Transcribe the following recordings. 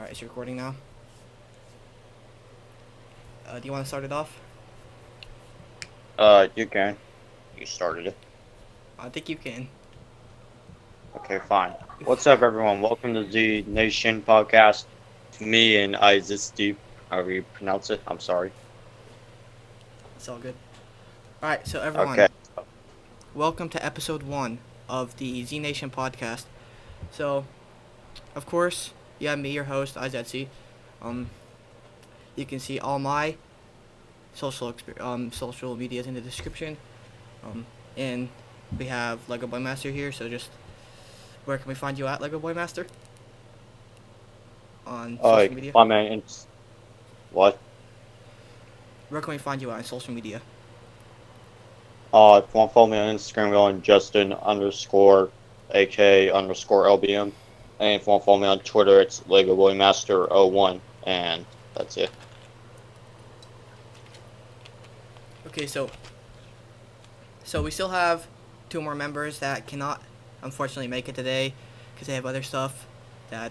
Alright, it's recording now. Do you want to start it off? You can. You started it. I think you can. Okay, fine. What's up, everyone? Welcome to the Nation podcast. Me and iZezty, however you pronounce it. I'm sorry. It's all good. Alright, so everyone, Okay. welcome to episode 1 of the Z Nation podcast. So, of course, you have me, your host, iZezty. You can see all my social medias in the description. And we have Lego Boy Master here, so just where can we find you at, Lego Boy Master? On social media? My man. What? Where can we find you at on social media? If you want to follow me on Instagram, go on Justin underscore AK underscore LBM. And if you want to follow me on Twitter, it's Lego Boy Master 01. And that's it. Okay, so we still have 2 more members that cannot, unfortunately, make it today because they have other stuff that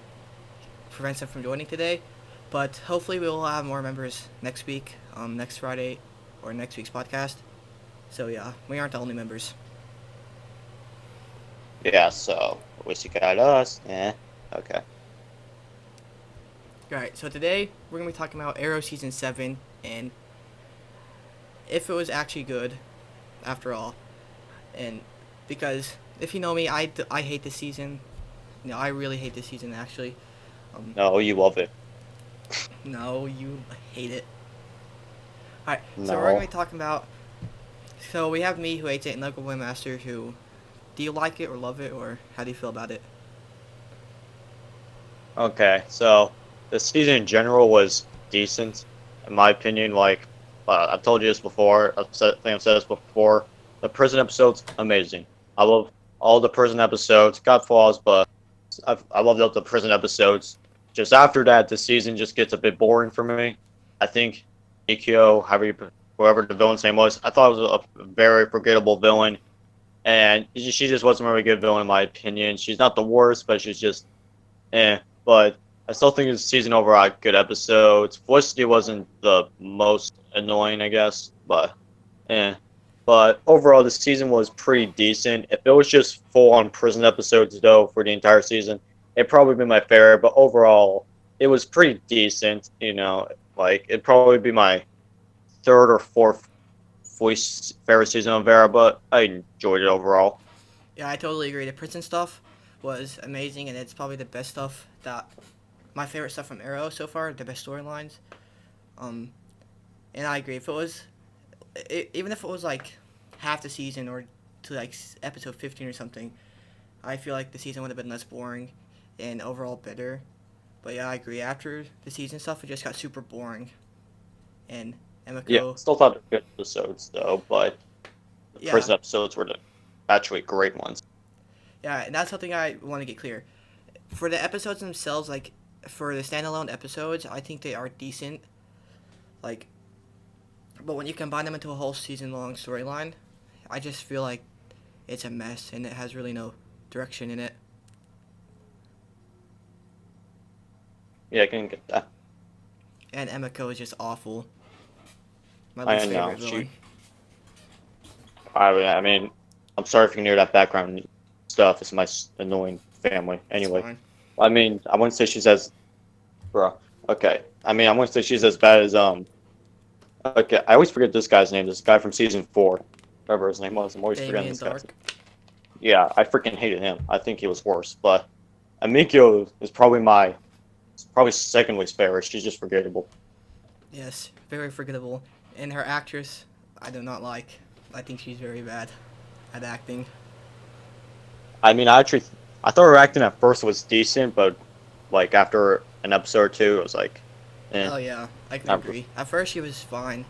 prevents them from joining today. But hopefully we will have more members next week, next Friday, or next week's podcast. So yeah, we aren't the only members. Yeah, so, at least you got us. Okay. Alright, so today we're going to be talking about Arrow Season 7 and if it was actually good after all. And because if you know me, I hate this season. I really hate this season actually. No, you love it. No, you hate it. Alright, No. so we're going to be talking about... So we have me who hates it and Lego Boy Master who... Do you like it or love it, or how do you feel about it? Okay, so the season in general was decent, in my opinion. Like, I've told you this before. I think I've said this before. The prison episodes, amazing. I love all the prison episodes. Got flaws, but I love the prison episodes. Just after that, the season just gets a bit boring for me. I think Ikyo, whoever the villain's name was, I thought it was a very forgettable villain. And she just wasn't a very good villain, in my opinion. She's not the worst, but she's just, But I still think the season overall had good episodes. Felicity wasn't the most annoying, I guess, but, But overall, the season was pretty decent. If it was just full-on prison episodes, though, for the entire season, it'd probably be my favorite. But overall, it was pretty decent. Like, it'd probably be my third or fourth favorite season of Vera, but I enjoyed it overall. Yeah, I totally agree. The prison stuff was amazing, and it's probably the best stuff my favorite stuff from Arrow so far, the best storylines. And I agree. Even if it was like half the season or to like episode 15 or something, I feel like the season would have been less boring and overall better. But yeah, I agree. After the season stuff, it just got super boring. And Emiko... Yeah, still thought they're good episodes, though, but the prison episodes were the actually great ones. Yeah, and that's something I want to get clear. For the episodes themselves, like, for the standalone episodes, I think they are decent. Like, but when you combine them into a whole season-long storyline, I just feel like it's a mess, and it has really no direction in it. Yeah, I can get that. And Emiko is just awful. My I least know. favorite villain. I mean, I'm sorry if you can hear that background stuff. It's my annoying family. Anyway, I mean, I wouldn't say she's as... Bro. Okay. I mean, I wouldn't say she's as bad as, Okay, I always forget this guy's name. This guy from season 4. Whatever his name was. I'm always forgetting this guy. Yeah, I freaking hated him. I think he was worse. But Amikyo is probably second least favorite. She's just forgettable. Yes, very forgettable. And her actress, I do not like. I think she's very bad at acting. I mean, I thought her acting at first was decent, but like after an episode or two, it was like, Oh yeah, I can agree. At first she was fine,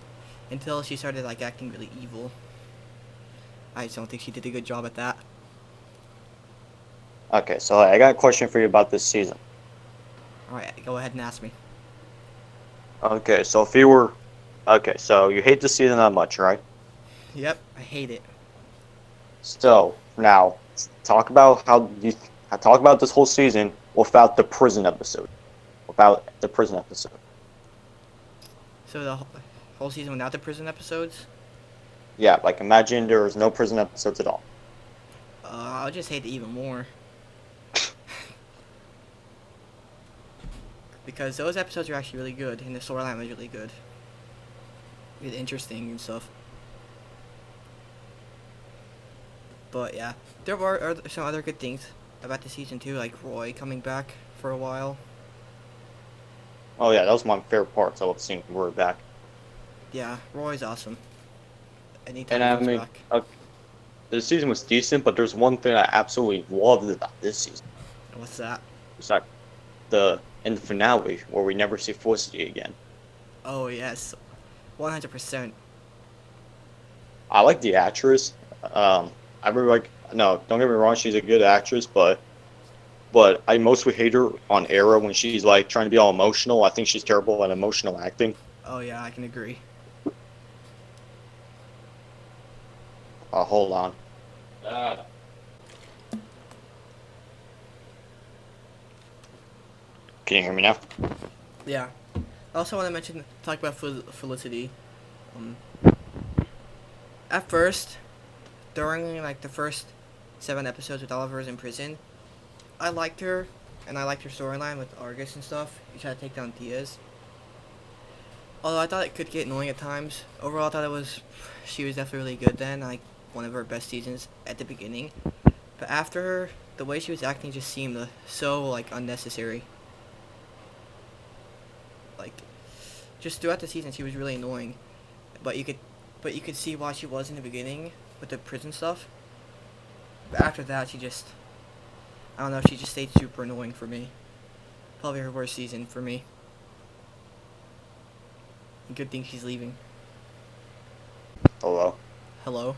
until she started like acting really evil. I just don't think she did a good job at that. Okay, so I got a question for you about this season. Alright, go ahead and ask me. Okay, so so you hate this season that much, right? Yep, I hate it. So now, talk about this whole season without the prison episode. without the prison episode. So the whole season without the prison episodes? Yeah, like imagine there was no prison episodes at all. I'll just hate it even more. Because those episodes are actually really good, and the storyline was really good. It's interesting and stuff. But yeah, there were some other good things about the season too, like Roy coming back for a while. Oh yeah, that was my favorite part. So I love seeing Roy back. Yeah, Roy's awesome. Anytime And he I comes mean, back. the season was decent, but there's one thing I absolutely loved about this season. What's that? It's like in the finale where we never see Felicity again. Oh yes, 100%. I like the actress. I really like. No, don't get me wrong, she's a good actress, but I mostly hate her on Arrow when she's like trying to be all emotional. I think she's terrible at emotional acting. Oh yeah, I can agree. Hold on. Can you hear me now? Yeah. I also want to talk about Felicity. Um, at first, during like the first 7 episodes with Oliver's in prison, I liked her, and I liked her storyline with Argus and stuff. He tried to take down Diaz. Although I thought it could get annoying at times. Overall, I thought she was definitely really good then, like one of her best seasons at the beginning. But after her, the way she was acting just seemed so like unnecessary. Like, just throughout the season, she was really annoying. But you could see why she was in the beginning with the prison stuff. But after that, I don't know, she just stayed super annoying for me. Probably her worst season for me. Good thing she's leaving. Hello. Hello?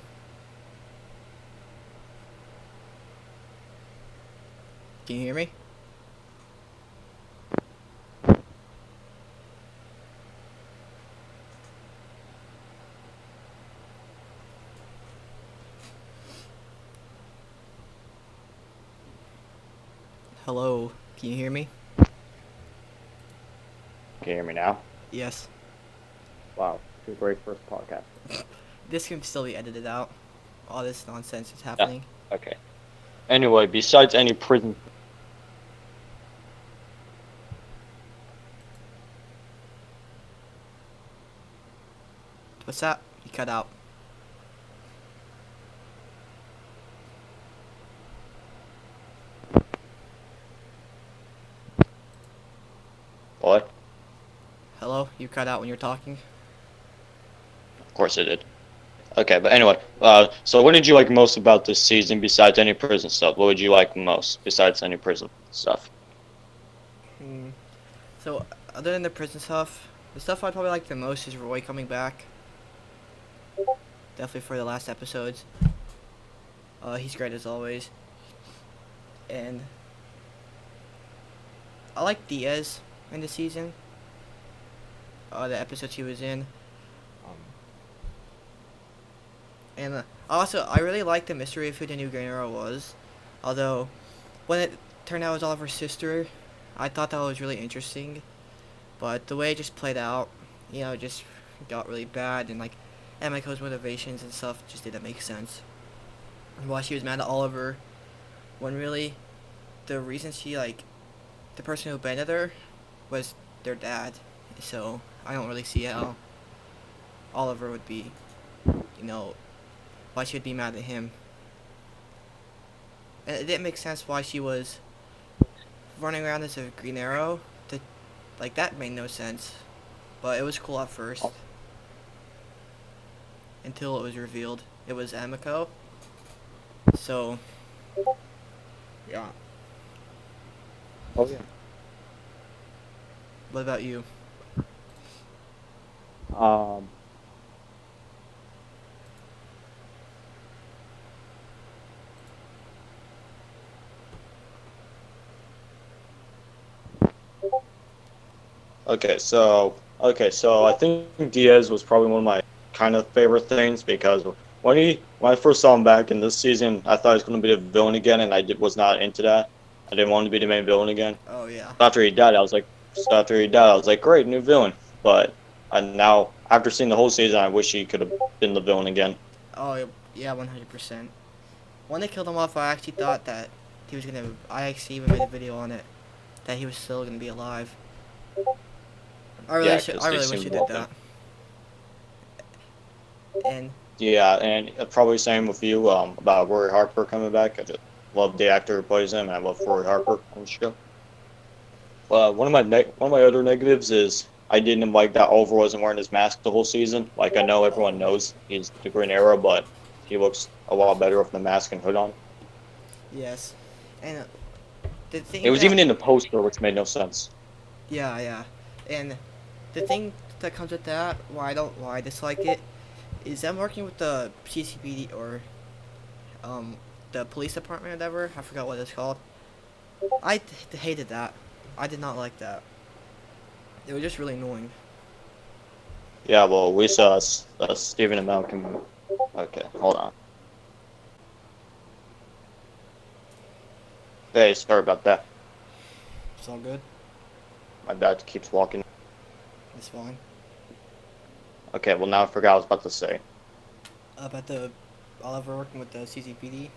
Can you hear me? Hello? Can you hear me? Can you hear me now? Yes. Wow, it's a great first podcast. This can still be edited out. All this nonsense is happening. Okay. Anyway, besides any prison. What's that? You cut out. What? Hello? You cut out when you're talking? Of course it did. Okay, but anyway, so what did you like most about this season besides any prison stuff? What would you like most besides any prison stuff? So, other than the prison stuff, the stuff I'd probably like the most is Roy coming back. Definitely for the last episodes. He's great as always. And I like Diaz in the season. The episodes he was in. And also, I really like the mystery of who the new Green Arrow was. Although, when it turned out it was Oliver's sister, I thought that was really interesting. But the way it just played out, it just got really bad. And, like, Emiko's motivations and stuff just didn't make sense. And why she was mad at Oliver, when really, the reason the person who abandoned her was their dad. So, I don't really see how Oliver would be, why she would be mad at him. And it didn't make sense why she was running around as a Green Arrow. That made no sense. But it was cool at first. Until it was revealed it was Emiko. So, yeah. Oh yeah. What about you? Okay, so I think Diaz was probably one of my kind of favorite things because when I first saw him back in this season, I thought he was going to be the villain again, and was not into that. I didn't want him to be the main villain again. Oh yeah. After he died, I was like, So after he died, I was like, great, new villain. But now, after seeing the whole season, I wish he could have been the villain again. Oh yeah, 100%. When they killed him off, I actually thought that he was gonna. I actually even made a video on it that he was still gonna be alive. Yeah, because I he really wish seemed he did broken. that. And Yeah, and probably same with you about Rory Harper coming back. I just love the actor who plays him, and I love Rory Harper on the show. One of my other negatives is I didn't like that Oliver wasn't wearing his mask the whole season. Like I know everyone oh knows he's the Green Arrow, but he looks a lot better with the mask and hood on. yes, and the It thing was that even in the poster, which made no sense. yeah, and the thing that comes with that, why I dislike it, is them working with the CCPD or um the police department or whatever. I forgot what it's called. Hated that. I did not like that. It was just really annoying. Yeah, well, we saw Stephen and Malcolm. Okay, hold on. Hey, sorry about that. It's all good. My dad keeps walking. It's fine. Okay, well now I forgot what I was about to say. About the Oliver working with the CCPD.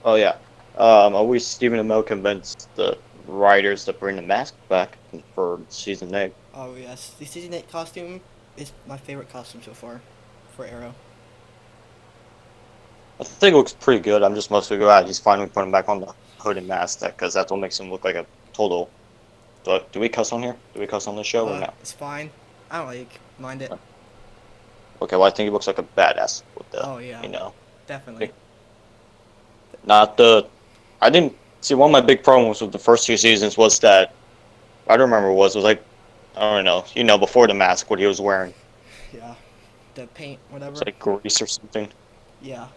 Oh yeah. Are we Stephen Amell convinced the writers to bring the mask back for season 8? Oh yes, the season 8 costume is my favorite costume so far for Arrow. I think it looks pretty good. I'm just mostly glad he's finally putting back on the hood and mask, because that's what makes him look like a total. Do we cuss on here? Do we cuss on this show or no? It's fine. I don't like mind it. Okay, well I think he looks like a badass with the, Oh yeah, you know, definitely. not the. I didn't see one of my big problems with the first 2 seasons was that I don't remember what it was like. I don't know, before the mask, what he was wearing. It Yeah, the paint, was whatever. like grease or something. Yeah,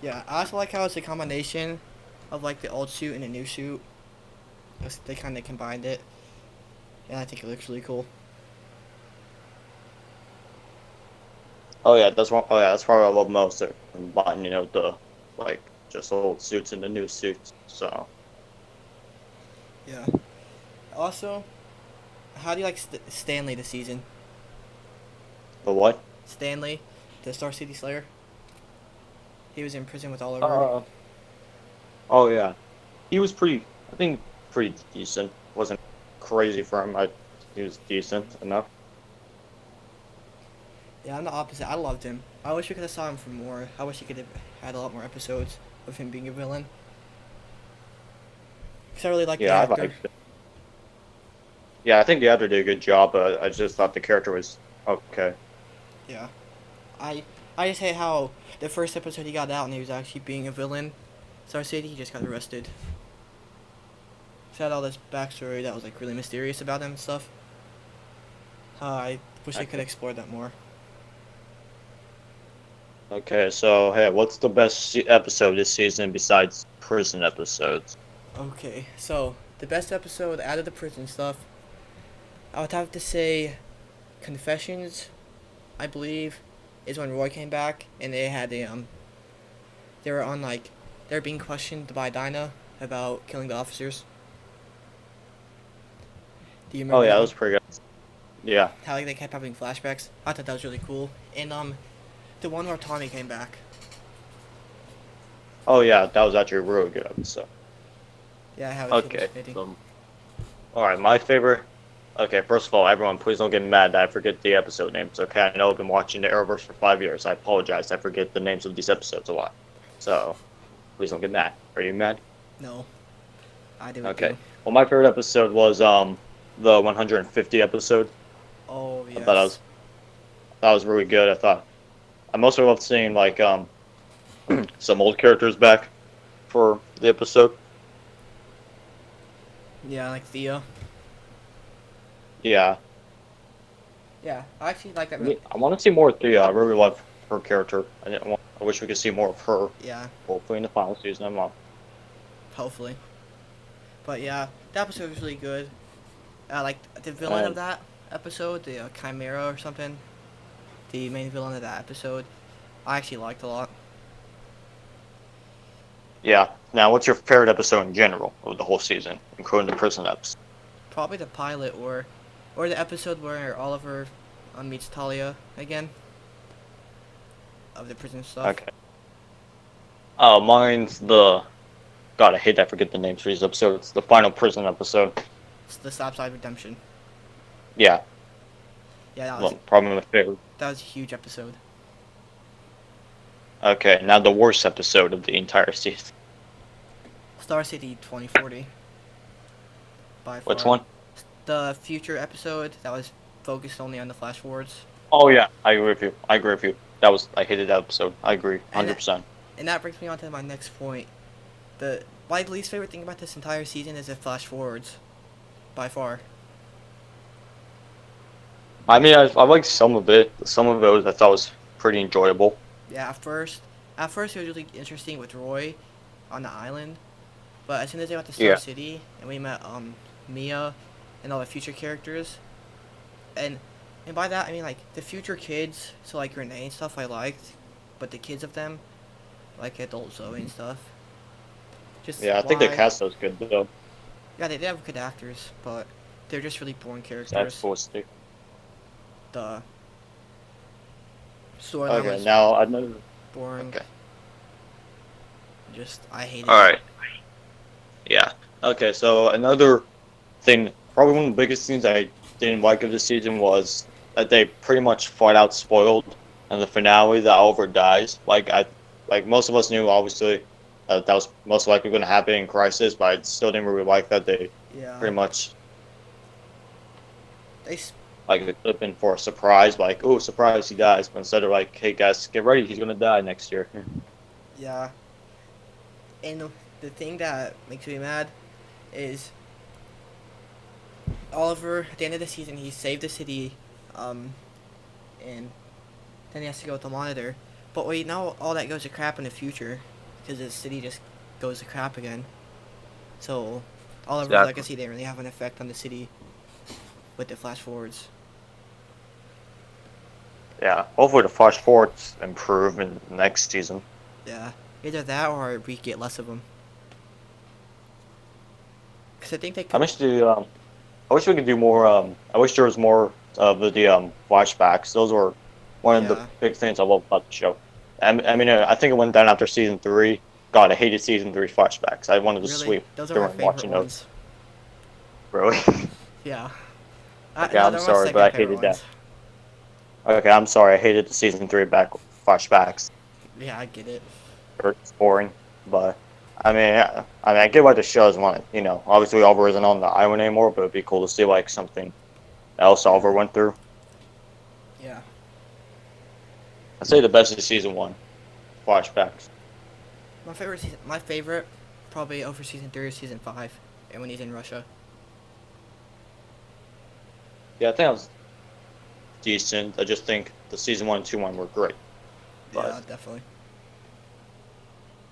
yeah. I also like how it's a combination of like the old suit and the new suit. They kind of combined it, and I think it looks really cool. Oh yeah, that's one. Oh yeah, that's probably what I love most. Combining, the like just old suits and the new suits. So Yeah. Also, how do you like Stanley this season? the what? Stanley, the Star City Slayer. He was in prison with Oliver. Uh oh yeah, he was pretty. I think pretty decent. Wasn't crazy for him. He was decent enough. Yeah, I'm the opposite. I loved him. I wish we could have saw him for more. I wish he could have had a lot more episodes of him being a villain. Cause I really like the Yeah, I actor. liked it. Yeah, I think the actor did a good job, but I just thought the character was okay. Yeah, I I just hate how the first episode he got out and he was actually being a villain. Star City, he just got arrested. He had all this backstory that was like really mysterious about him and stuff. I wish they could Okay. explore that more. Okay, so hey, what's the best episode this season besides prison episodes? Okay, so the best episode out of the prison stuff, I would have to say Confessions, I believe, is when Roy came back and they had they were on like they were being questioned by Dinah about killing the officers. Do you Oh remember yeah, that that one? was pretty good. Yeah. How like they kept having flashbacks. I thought that was really cool. And the one where Tommy came back. Oh yeah, that was actually a really good episode. Yeah, how he killed Okay. Smitty. All right, my favorite. Okay, first of all, everyone, please don't get mad that I forget the episode names. Okay, I know I've been watching the Arrowverse for 5 years. I apologize. I forget the names of these episodes a lot. So please don't get mad. Are you mad? No, I do it Okay. too. Well, my favorite episode was the 150 episode. Oh I yes. that was really good. I mostly loved seeing like some old characters back for the episode. Yeah, like Thea. Yeah, Yeah, I actually like that. I want to see more of Thea. I really love her character. I wish we could see more of her. Yeah, Hopefully in the final season. hopefully. But yeah, the episode was really good. Like the villain of And that episode, the Chimera or something, the main villain of that episode, I actually liked a lot. yeah, Now, what's your favorite episode in general of the whole season, including the prison episode? Probably the pilot or the episode where Oliver meets Talia again of the prison stuff. Okay. Mine's the. God, I hate that I forget the names for these episodes. The final prison episode. It's the Slapside Redemption. Yeah, Yeah, well, probably my favorite. that was a huge episode. Okay, now the worst episode of the entire season. Star City 2040. By far. Which one? The future episode that was focused only on the flash forwards. Oh yeah, I agree with you. I hated that episode. I agree, 100%. And that brings me on to my next point. My least favorite thing about this entire season is the flash forwards. By far. I mean, I liked some of it. Some of those I thought was pretty enjoyable. Yeah, at first it was really interesting with Roy on the island. But as soon as they got to Star Yeah. City and we met Mia and all the future characters, and by that I mean like the future kids, so like Renee and stuff I liked, but the kids of them, like adult Zoe and stuff. Just Yeah, I think the why- cast was good though. Yeah, they have good actors, but they're just really boring characters. That's supposed to. The storyline Okay, was now another. boring. Okay. Just I hated All it. right. Yeah. Okay, so another thing, probably one of the biggest things I didn't like of this season was that they pretty much flat out spoiled in the finale that Oliver dies. Like most of us knew, obviously, that was most likely going to happen in Crisis, but I still didn't really like that they Yeah. pretty much They s- like it could have been for a surprise, like oh surprise he dies, but instead of like hey guys get ready he's gonna die next year. Yeah. And the thing that makes me mad is Oliver, at the end of the season, he saved the city, and then he has to go with the monitor. But wait, now all that goes to crap in the future, because the city just goes to crap again. So, Oliver's Exactly. legacy didn't really have an effect on the city with the flash forwards. Yeah, hopefully the flash forwards improve in the next season. Yeah, either that or we get less of them. Because I think they could. I wish we could do more. I wish there was more of the flashbacks. Those were one of the Yeah. big things I love about the show. I mean, I think it went down after season 3. God, I hated season 3 flashbacks. I wanted to Really, sleep those are my during favorite watching those. ones. Really? Yeah. Okay, no, I'm they're my sorry, second but I favorite hated that. ones. Okay, I'm sorry. I hated the season 3 back flashbacks. Yeah, I get it. It's boring, but I get why the shows want it. You know, obviously Oliver isn't on the island anymore, but it'd be cool to see like something else Oliver went through. Yeah. I'd say the best is season 1, flashbacks. My favorite, probably over season 3 or season 5, and when he's in Russia. Yeah, I think that was decent. I just think the season 1 and 2 one were great. But- Yeah, definitely.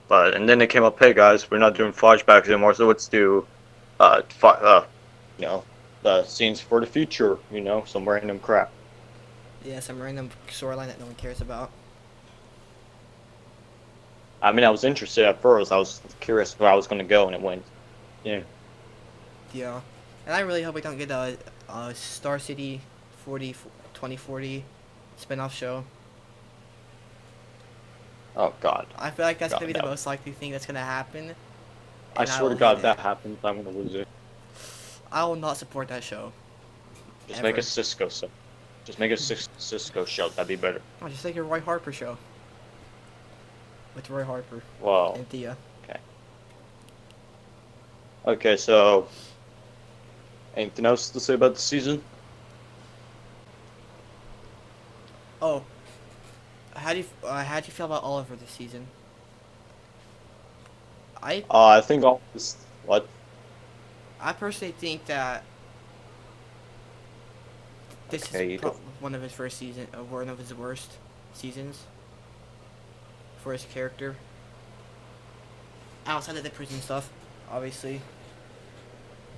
But and then they came up, hey guys, we're not doing flashbacks anymore, so let's do, you know, the scenes for the future. You know, some random crap. Yeah, some random storyline that no one cares about. I mean, I was interested at first. I was curious where I was going to go, and it went. Yeah. Yeah. And I really hope we don't get a Star City 2040 spin-off show. Oh God. I feel like that's God, going to be the no. most likely thing that's going to happen. I and swear will to God, hate if that it. happens, I'm going to lose it. I will not support that show. Just make Ever. a Cisco show. Just make a Cisco show. That'd be better. Oh, just like a Roy Harper show. With Roy Harper Wow. and Thea. Okay, so anything else to say about the season? Oh, how do you feel about Oliver this season? I think all this. What? I personally think that this Okay, you is go. one of his first season, or one of his worst seasons for his character. Outside of the prison stuff, obviously.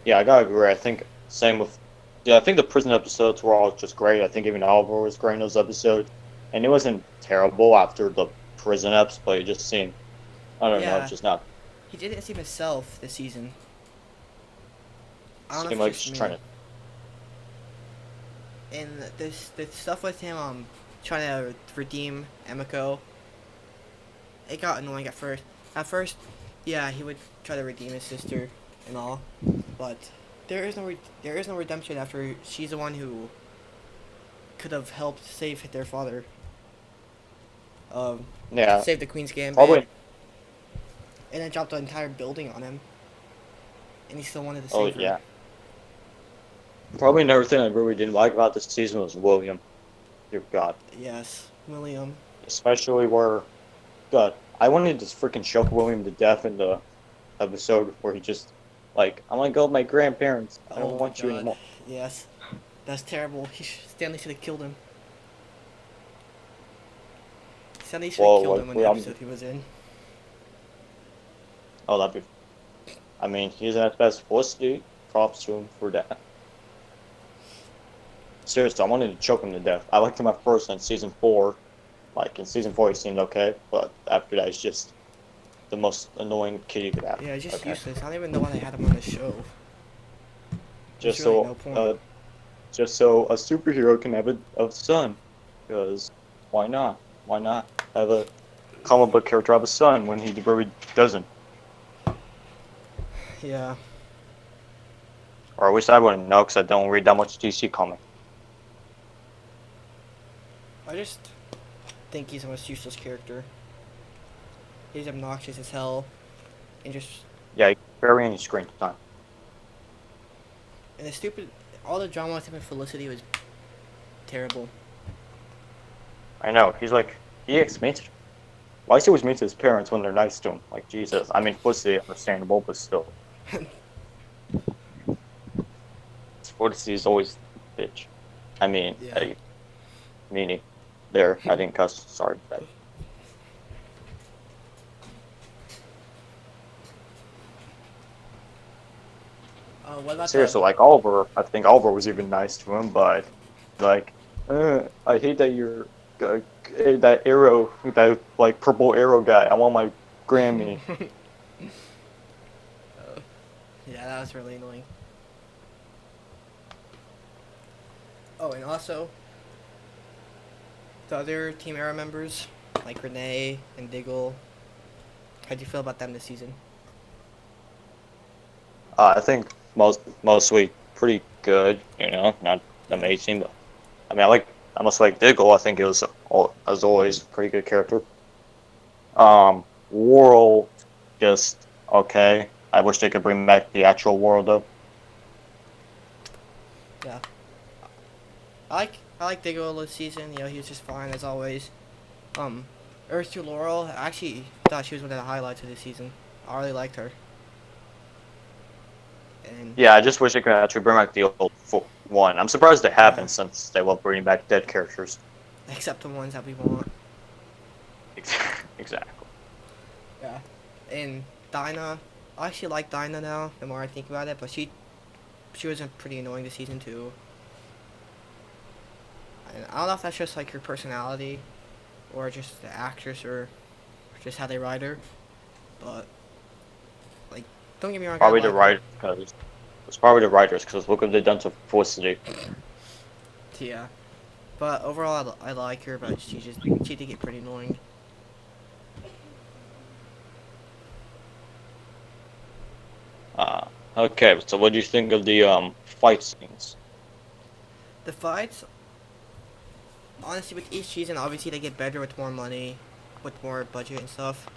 Yeah, I gotta agree. I think same with. Yeah, I think the prison episodes were all just great. I think even Oliver was great in those episodes, and it wasn't terrible after the prison eps, but it just seemed. I don't know, Yeah. it's just not. he didn't seem himself this season. I don't know if Seemed it's like just he's me. trying to. And the stuff with him trying to redeem Emiko, it got annoying at first. At first, yeah, he would try to redeem his sister and all, but there is no redemption after she's the one who could have helped save their father. Yeah, Save the Queen's Gambit, probably. and then dropped the entire building on him, and he still wanted to Oh save her. yeah. Probably another thing I really didn't like about this season was William. Dear God. Yes, William. Especially where, God, I wanted to freaking choke William to death in the episode where he just, like, I want to go with my grandparents. I don't Oh my want you God. anymore. Yes, that's terrible. Stanley should have killed him. Stanley should have Well, killed like, him in the well, episode he was in. oh, that'd be. I mean, he's at his best. Felicity, props to him for that. Seriously, I wanted to choke him to death. I liked him at first in season 4. Like, in season 4, he seemed okay, but after that, he's just the most annoying kid you could have. Yeah, just Okay. useless. I don't even know why they had him on the show. Just There's really so, no point. just so a superhero can have a son. Because why not? Why not have a comic book character have a son when he really doesn't? Yeah. Or at least I wouldn't know because I don't read that much DC comic. I just think he's the most useless character. He's obnoxious as hell, and just Yeah, he barely any screen time. and the stupid. All the drama with him and Felicity was terrible. I know. He's like, he gets mean to. Why is he always mean to his parents when they're nice to him? Like, Jesus. I mean, Felicity, understandable, but still. Felicity is always a bitch. I mean, Yeah. meanie. There, I didn't cuss. Sorry. What about Seriously, like Oliver, I think Oliver was even nice to him, but like, I hate that you're that arrow, that like purple arrow guy. I want my Grammy. Yeah, that was really annoying. Oh, and also the other Team Arrow members, like Renee and Diggle. How'd you feel about them this season? I think mostly pretty good. You know, not amazing, but I mean, I must like Diggle. I think it was as always a pretty good character. World, just okay. I wish they could bring back the actual world though. Yeah. I like Diggle this season. You know, he was just fine as always. Earth to Laurel. I actually thought she was one of the highlights of this season. I really liked her. And Yeah, I just wish they could actually bring back the old one. I'm surprised it happened yeah, since they love bringing back dead characters. except the ones that we want. Exactly. Yeah. And Dinah. I actually like Dinah now. The more I think about it, but she was pretty annoying this season too. And I don't know if that's just like her personality, or just the actress, or just how they write her. But like, don't get me wrong, I Probably the like her. writers, because it's probably the writers, because look what they've done to Felicity. Yeah. But overall, I like her, but she did get pretty annoying. Okay, so what do you think of the fight scenes? The fights, honestly, with each season, obviously they get better with more money, with more budget and stuff,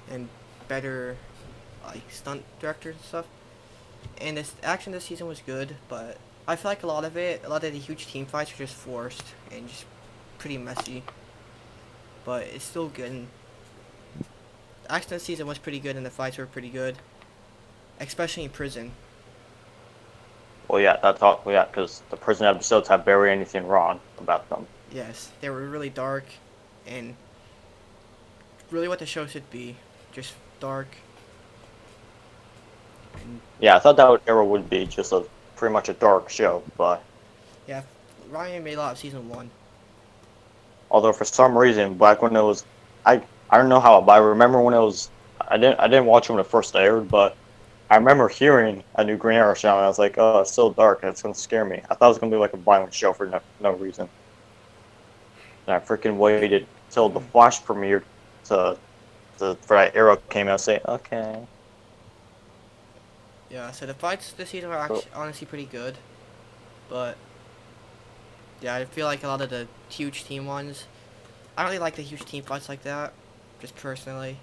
and better like stunt directors and stuff. And this action this season was good, but I feel like a lot of the huge team fights were just forced and just pretty messy. But it's still good. And action this season was pretty good, and the fights were pretty good, especially in prison. Well, yeah, that's all. Yeah, because the prison episodes have barely anything wrong about them. Yes, they were really dark, and really what the show should be, just dark. And Yeah, I thought that era would be just a pretty much a dark show, but yeah, Ryan made a lot of season 1. although for some reason back when it was, I don't know how, but I remember when it was I didn't watch it when it first aired, but I remember hearing a new Green Arrow show, and I was like, oh, it's so dark, it's gonna scare me. I thought it was gonna be like a violent show for no reason. And I freaking waited till the Flash premiered for that Arrow came out, and say, okay. Yeah, so the fights this season are actually honestly pretty good, but yeah, I feel like a lot of the huge team ones, I don't really like the huge team fights like that, just personally.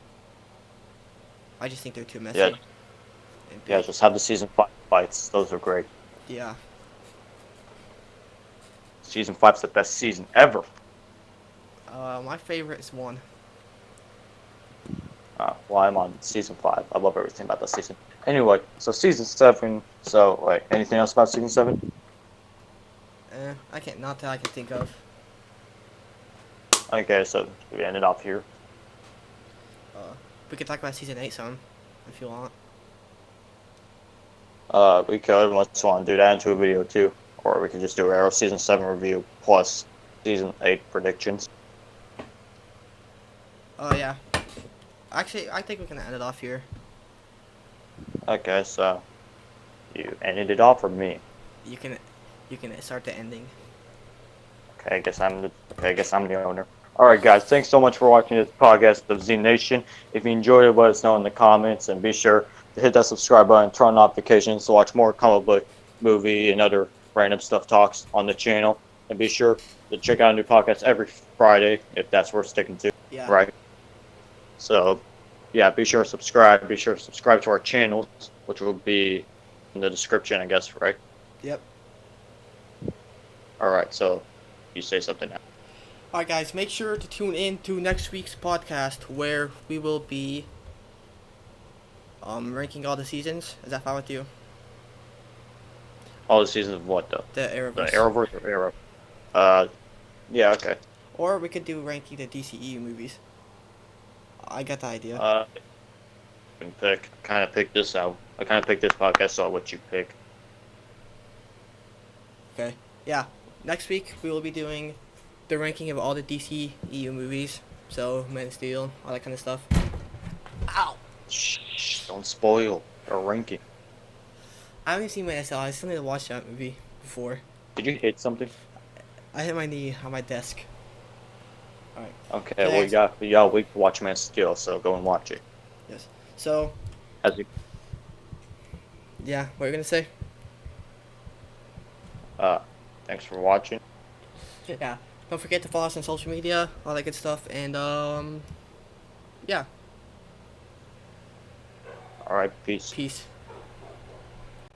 I just think they're too messy. Yeah, and yeah, big. just have the season 5 fights. Those are great. Yeah. Season 5's the best season ever. My favorite is 1. Well, I'm on season 5. I love everything about that season. Anyway, so season 7. So, like, anything else about season 7? I can't, not that I can think of. Okay, so we ended off here. We could talk about season 8 some, if you want. We could, unless you want to do that into a video too. Or we could just do Arrow season 7 review plus season 8 predictions. Oh yeah. Actually, I think we can end it off here. Okay, so you ended it off for me. You can start the ending. Okay, I guess I'm the owner. Alright guys, thanks so much for watching this podcast of Z Nation. If you enjoyed it, let us know in the comments, and be sure to hit that subscribe button, turn on notifications to watch more comic book, movie, and other random stuff talks on the channel. And be sure to check out a new podcast every Friday, if that's worth sticking to. Yeah. Right? So, yeah, be sure to subscribe. Be sure to subscribe to our channels, which will be in the description, I guess, right? Yep. Alright, so you say something now. Alright guys, make sure to tune in to next week's podcast where we will be ranking all the seasons. Is that fine with you? All the seasons of what, though? The Arrowverse. The Arrowverse or Arrow? Yeah, okay. Or we could do ranking the DCEU movies. I got the idea. You can pick. I kind of picked this podcast, so I'll let you pick. Okay. Yeah. Next week we will be doing the ranking of all the DCEU movies. So Man of Steel, all that kind of stuff. Ow! Shh, don't spoil our ranking. I haven't seen Man of Steel. I still need to watch that movie before. Did you hit something? I hit my knee on my desk. Alright. Okay, well, you got a week to watch Man of Steel, so go and watch it. Yes. So, As you, yeah, what are you going to say? thanks for watching. Yeah. Don't forget to follow us on social media, all that good stuff, and, yeah. Alright, peace. Peace.